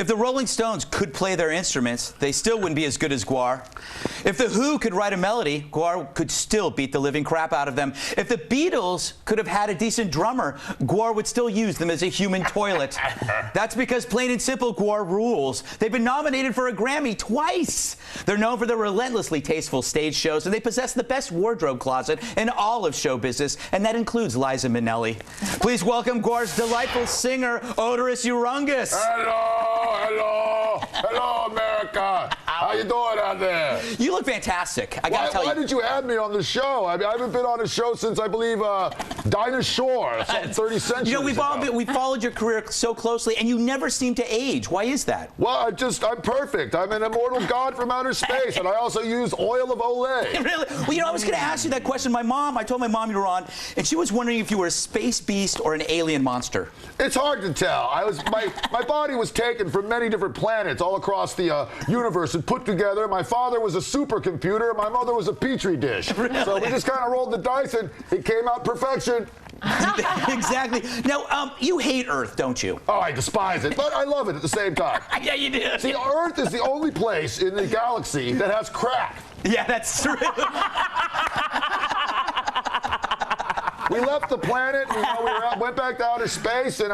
If the Rolling Stones could play their instruments, they still wouldn't be as good as GWAR. If the Who could write a melody, GWAR could still beat the living crap out of them. If the Beatles could have had a decent drummer, GWAR would still use them as a human toilet. That's because, plain and simple, GWAR rules. They've been nominated for a Grammy twice. They're known for their relentlessly tasteful stage shows, and they possess the best wardrobe closet in all of show business, and that includes Liza Minnelli. Please welcome GWAR's delightful singer, Oderus Urungus. Hello, America. How you doing out there? You look fantastic. I gotta tell you. Why did you have me on the show? I mean, I haven't been on a show since, I believe, Dinah Shore, some 30 centuries You know, we've followed your career so closely, and you never seem to age. Why is that? Well, I'm perfect. I'm an immortal god from outer space, and I also use oil of Olay. Really? Well, you know, I was going to ask you that question. I told my mom you were on, and she was wondering if you were a space beast or an alien monster. It's hard to tell. My body was taken from many different planets all across the universe and put together. My father was a supercomputer. My mother was a petri dish. Really? So we just kind of rolled the dice, and it came out perfection. Exactly. Now, you hate Earth, don't you? Oh, I despise it, but I love it at the same time. Yeah, you do. See, Earth is the only place in the galaxy that has crack. Yeah, that's true. We left the planet, went back to outer space, and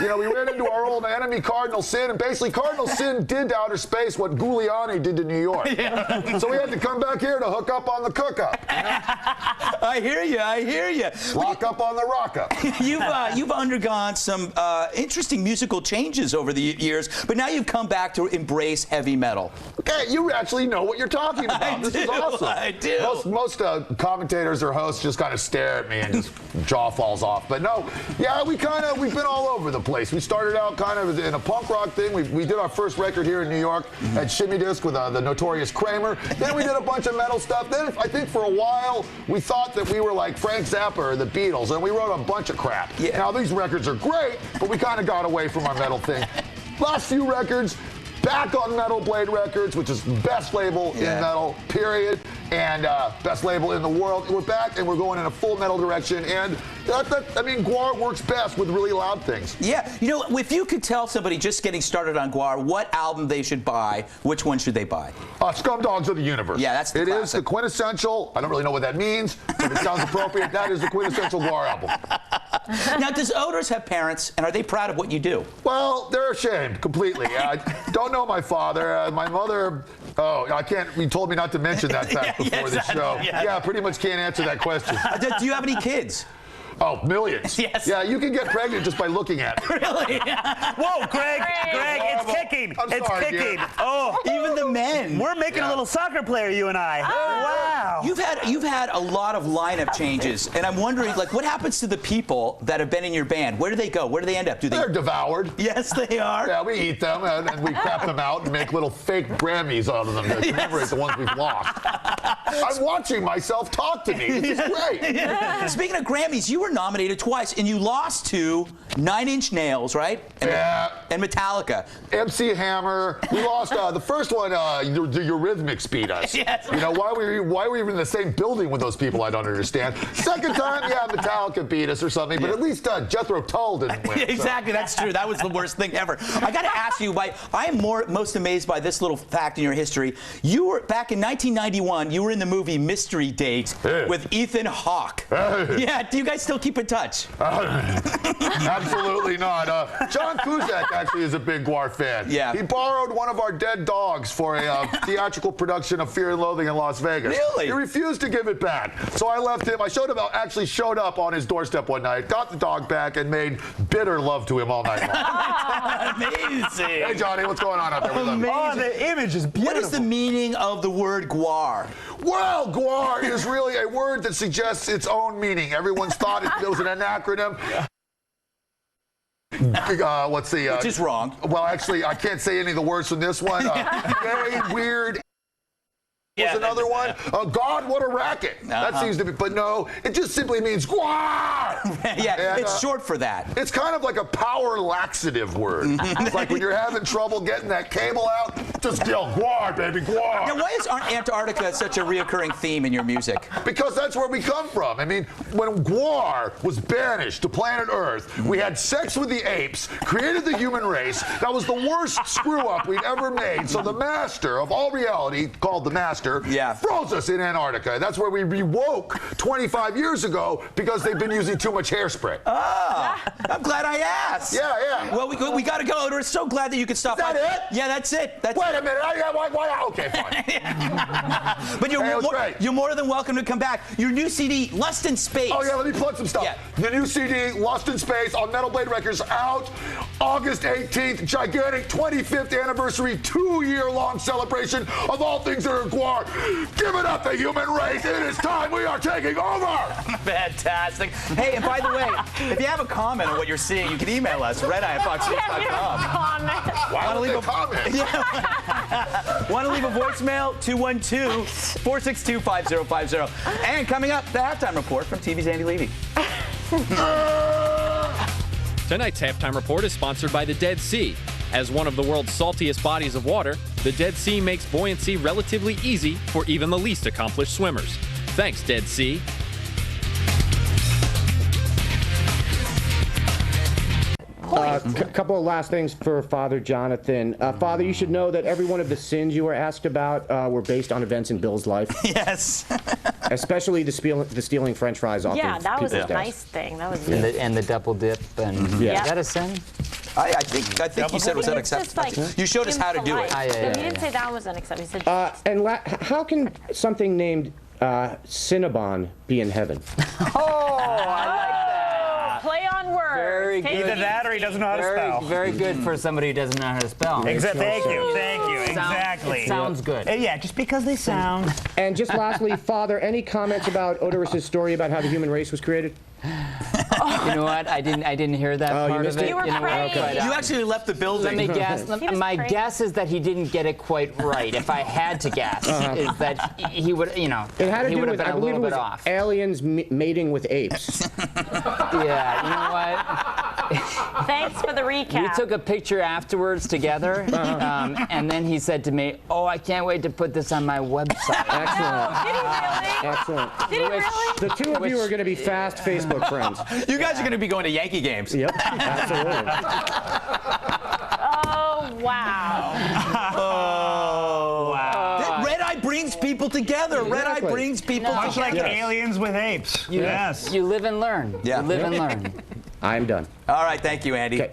we ran into our old enemy, Cardinal Sin, and basically Cardinal Sin did to outer space what Giuliani did to New York. Yeah. So we had to come back here to hook up on the cook-up. I hear you. Lock up on the rock-up. You've undergone some interesting musical changes over the years, but now you've come back to embrace heavy metal. Okay, you actually know what you're talking about. This is awesome. I do. Most commentators or hosts just kind of stare at me and just jaw falls off. But no, yeah, we've been all over the place. We started out kind of in a punk rock thing. We did our first record here in New York at Shimmy Disc with the notorious Kramer. Then we did a bunch of metal stuff. Then I think for a while we thought that we were like Frank Zappa or the Beatles, and we wrote a bunch of crap. Yeah. Now these records are great, but we kind of got away from our metal thing. Last few records, back on Metal Blade Records, which is the best label in metal, period, and best label in the world. We're back, and we're going in a full metal direction, and GWAR works best with really loud things. Yeah, you know, if you could tell somebody just getting started on GWAR what album they should buy, which one should they buy? Scumdogs of the Universe. Yeah, that's the It classic. is the quintessential, I don't really know what that means, but it sounds appropriate. That is the quintessential GWAR album. Now, does Oderus have parents, and are they proud of what you do? Well, they're ashamed completely. I don't know my father. My mother, I can't, you told me not to mention that fact before the show. Yeah, pretty much can't answer that question. Do you have any kids? Oh, millions. Yes. Yeah, you can get pregnant just by looking at me. Really? Whoa, Greg, it's kicking. It's sorry, kicking. dear. Oh, Even the men. we're making a little soccer player, you and I. Wow. You've had a lot of lineup changes, and I'm wondering, like, what happens to the people that have been in your band? Where do they go? Where do they end up? They're devoured. Yes, they are. Yeah, we eat them, and we crap them out and make little fake Grammys out of them to commemorate the ones we've lost. I'm watching myself talk to me. This is great. Yeah. Speaking of Grammys, you were nominated twice, and you lost to 9 Inch Nails, right? And Metallica. MC Hammer. We lost the first one. The Eurythmics beat us. Yes. You know, why were we even in the same building with those people? I don't understand. Second time, yeah, Metallica beat us or something, but at least Jethro Tull didn't win. Exactly, that's true. That was the worst thing ever. I got to ask you, I am most amazed by this little fact in your history. You were back in 1991. You were in the movie Mystery Date with Ethan Hawke. Yeah. Do you guys still keep in touch? Absolutely not. John Cusack actually is a big GWAR fan. Yeah. He borrowed one of our dead dogs for a theatrical production of Fear and Loathing in Las Vegas. Really? He refused to give it back. So I left him. I actually showed up on his doorstep one night, got the dog back, and made bitter love to him all night long. Amazing. Hey, Johnny, what's going on out there? Oh, the image is beautiful. What is the meaning of the word GWAR? Well, GWAR is really a word that suggests its own meaning. Everyone's thought it was an acronym. Which is wrong. Well, actually, I can't say any of the words from this one. Gay, weird. Was another one. God, what a racket. That seems to be, but no, it just simply means GWAR. Yeah, and, it's short for that. It's kind of like a power laxative word. It's like when you're having trouble getting that cable out, Just yell GWAR, baby, GWAR. Now, why is Antarctica such a reoccurring theme in your music? Because that's where we come from. I mean, when GWAR was banished to planet Earth, we had sex with the apes, created the human race. That was the worst screw-up we'd ever made. So the master of all reality, called the Master, froze us in Antarctica. That's where we rewoke 25 years ago because they've been using too much hairspray. Ah, I'm glad I asked. Yeah. Well, we got to go. We're so glad that you could stop by. Is that it? Yeah, that's it. Wait a minute. Okay, fine. But Hey, you're more than welcome to come back. Your new CD, Lust in Space. Oh, yeah, let me plug some stuff. Yeah. The new CD, Lost in Space, on Metal Blade Records, out August 18th. Gigantic 25th anniversary, 2-year-long celebration of all things that are GWAR. Give it up, the human race. It is time. We are taking over. Fantastic. Hey, and by the way, if you have a comment on what you're seeing, you can email us, redeye@foxnews.com. Why don't leave a comment? Want to leave a voicemail? 212-462-5050. And coming up, the halftime report from TV's Andy Levy. Tonight's halftime report is sponsored by the Dead Sea. As one of the world's saltiest bodies of water, the Dead Sea makes buoyancy relatively easy for even the least accomplished swimmers. Thanks, Dead Sea. Couple of last things for Father Jonathan. Father, you should know that every one of the sins you were asked about were based on events in Bill's life. Yes. Especially the stealing French fries off Yeah, of that was a people's desks. nice thing. That was And the double dip. And is that a sin? I think you said it was unacceptable. You showed us how to do it. He didn't say that was unacceptable. He said How can something named Cinnabon be in heaven? Oh, I like that. play on words. Very good. Either that or he doesn't know how to spell. Very good for somebody who doesn't know how to spell. Thank you. Exactly. It sounds good. Yeah, just because they sound. And just lastly, Father, any comments about Odorus's story about how the human race was created? You know what? I didn't hear that part missed of it. it? You were praying. You actually left the building. Let me guess. My praying. guess is that he didn't get it quite right. If I had to guess, is that he would, It had to he do would have with, been I a believe it little was bit off. aliens mating with apes. Yeah, you know what? Thanks for the recap. We took a picture afterwards together, and then he said to me, "Oh, I can't wait to put this on my website." Excellent. Did he really? Excellent. Did he really? The two of you are going to be fast Facebook friends. You guys are going to be going to Yankee games. Yep, absolutely. Oh, wow. Red Eye brings people together. Red Eye Exactly. brings people Much like together. aliens with apes. Yes. You live and learn. Yeah. You live and learn. I'm done. All right, thank you, Andy. Okay.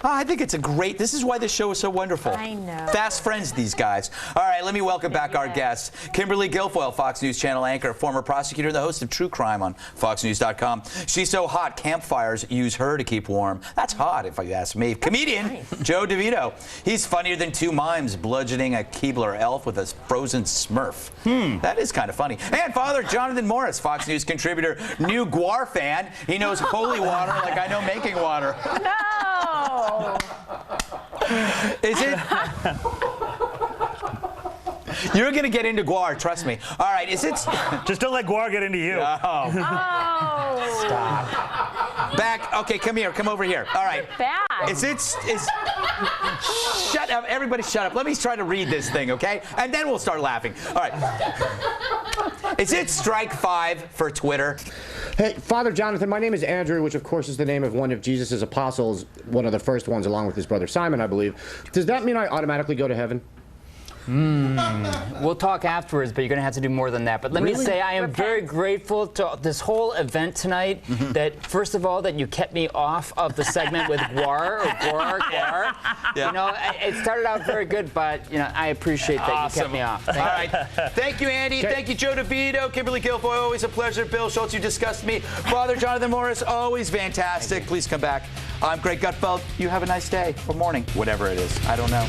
I think it's this is why this show is so wonderful. I know. Fast friends, these guys. All right, let me welcome back our guests. Kimberly Guilfoyle, Fox News Channel anchor, former prosecutor, and the host of True Crime on FoxNews.com. She's so hot, campfires use her to keep warm. That's hot, if you ask me. Comedian Joe DeVito. He's funnier than two mimes bludgeoning a Keebler elf with a frozen Smurf. That is kind of funny. And Father Jonathan Morris, Fox News contributor, new GWAR fan. He knows holy water like I know making water. No. Is it? You're going to get into GWAR, trust me. All right, is it? Just don't let GWAR get into you. Oh. Back. Okay, come here. Come over here. All right. Bad. Shut up. Everybody shut up. Let me try to read this thing, okay? And then we'll start laughing. All right. Is it strike 5 for Twitter? Hey, Father Jonathan, my name is Andrew, which of course is the name of one of Jesus' apostles, one of the first ones along with his brother Simon, I believe. Does that mean I automatically go to heaven? We'll talk afterwards, but you're going to have to do more than that. But let me say, I am very grateful to this whole event tonight. That first of all, that you kept me off of the segment with GWAR or GWAR. Yeah. You know, it started out very good, but you know, I appreciate that you kept me off. All right. Thank you, Andy. Thank you, Joe DeVito. Kimberly Guilfoyle, always a pleasure. Bill Schultz, you discussed me. Father Jonathan Morris, always fantastic. Please come back. I'm Greg Gutfeld. You have a nice day or morning, whatever it is. I don't know.